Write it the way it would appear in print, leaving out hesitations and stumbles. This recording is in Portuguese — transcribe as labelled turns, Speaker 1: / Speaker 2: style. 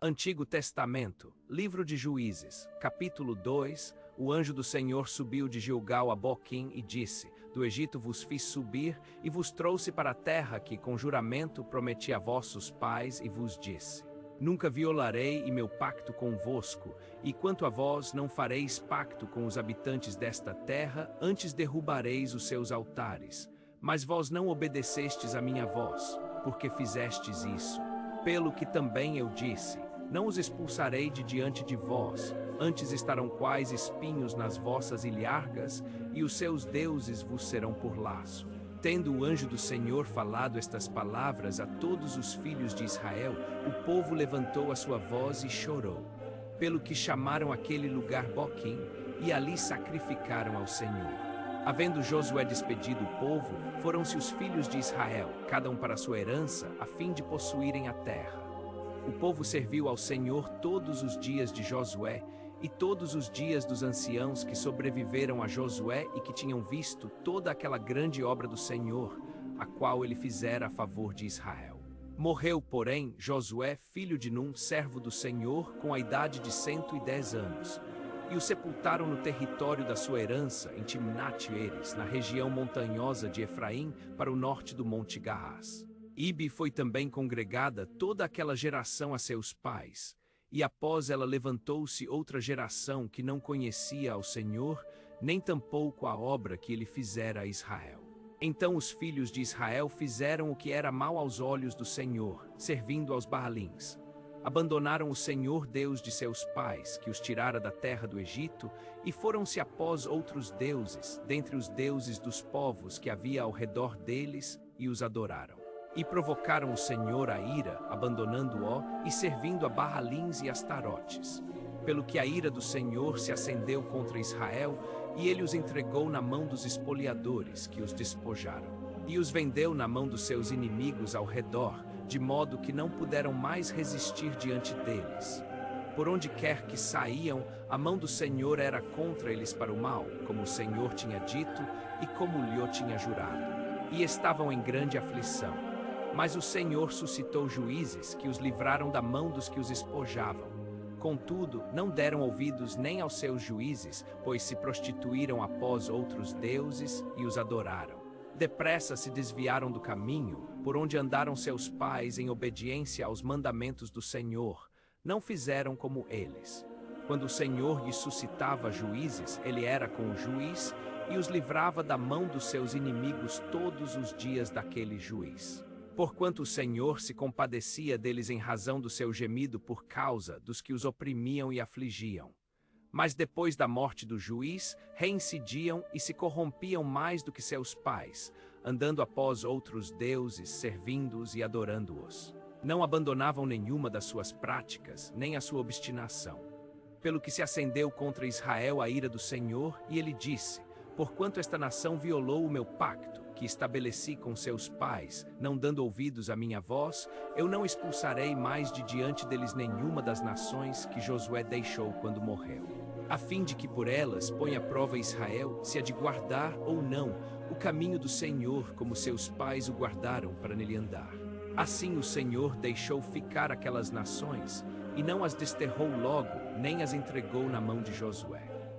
Speaker 1: Antigo Testamento, Livro de Juízes, capítulo 2. O anjo do Senhor subiu de Gilgal a Boquim e disse: Do Egito vos fiz subir e vos trouxe para a terra que com juramento prometi a vossos pais e vos disse: Nunca violarei e meu pacto convosco, e quanto a vós não fareis pacto com os habitantes desta terra, antes derrubareis os seus altares. Mas vós não obedecestes a minha voz, porque fizestes isso. Pelo que também eu disse: Não os expulsarei de diante de vós, antes estarão quais espinhos nas vossas ilhargas, e os seus deuses vos serão por laço. Tendo o anjo do Senhor falado estas palavras a todos os filhos de Israel, o povo levantou a sua voz e chorou. Pelo que chamaram aquele lugar Boquim, e ali sacrificaram ao Senhor. Havendo Josué despedido o povo, foram-se os filhos de Israel, cada um para sua herança, a fim de possuírem a terra. O povo serviu ao Senhor todos os dias de Josué, e todos os dias dos anciãos que sobreviveram a Josué e que tinham visto toda aquela grande obra do Senhor, a qual ele fizera a favor de Israel. Morreu, porém, Josué, filho de Num, servo do Senhor, com a idade de 110 anos. E o sepultaram no território da sua herança, em Timnat-Heres, na região montanhosa de Efraim, para o norte do Monte Gaás. Ibe foi também congregada toda aquela geração a seus pais, e após ela levantou-se outra geração que não conhecia ao Senhor, nem tampouco a obra que ele fizera a Israel. Então os filhos de Israel fizeram o que era mal aos olhos do Senhor, servindo aos Baalins. Abandonaram o Senhor Deus de seus pais, que os tirara da terra do Egito, e foram-se após outros deuses, dentre os deuses dos povos que havia ao redor deles, e os adoraram. E provocaram o Senhor a ira, abandonando-o e servindo a Baalins e Astarotes. Pelo que a ira do Senhor se acendeu contra Israel, e ele os entregou na mão dos espoliadores, que os despojaram. E os vendeu na mão dos seus inimigos ao redor, de modo que não puderam mais resistir diante deles. Por onde quer que saíam, a mão do Senhor era contra eles para o mal, como o Senhor tinha dito e como lhe tinha jurado. E estavam em grande aflição. Mas o Senhor suscitou juízes que os livraram da mão dos que os espojavam. Contudo, não deram ouvidos nem aos seus juízes, pois se prostituíram após outros deuses e os adoraram. Depressa se desviaram do caminho, por onde andaram seus pais em obediência aos mandamentos do Senhor. Não fizeram como eles. Quando o Senhor lhes suscitava juízes, ele era com o juiz e os livrava da mão dos seus inimigos todos os dias daquele juiz. Porquanto o Senhor se compadecia deles em razão do seu gemido por causa dos que os oprimiam e afligiam. Mas depois da morte do juiz, reincidiam e se corrompiam mais do que seus pais, andando após outros deuses, servindo-os e adorando-os. Não abandonavam nenhuma das suas práticas, nem a sua obstinação. Pelo que se acendeu contra Israel a ira do Senhor, e ele disse: Porquanto esta nação violou o meu pacto, que estabeleci com seus pais, não dando ouvidos à minha voz, eu não expulsarei mais de diante deles nenhuma das nações que Josué deixou quando morreu, a fim de que por elas ponha à prova Israel, se há de guardar ou não o caminho do Senhor, como seus pais o guardaram para nele andar. Assim o Senhor deixou ficar aquelas nações, e não as desterrou logo, nem as entregou na mão de Josué.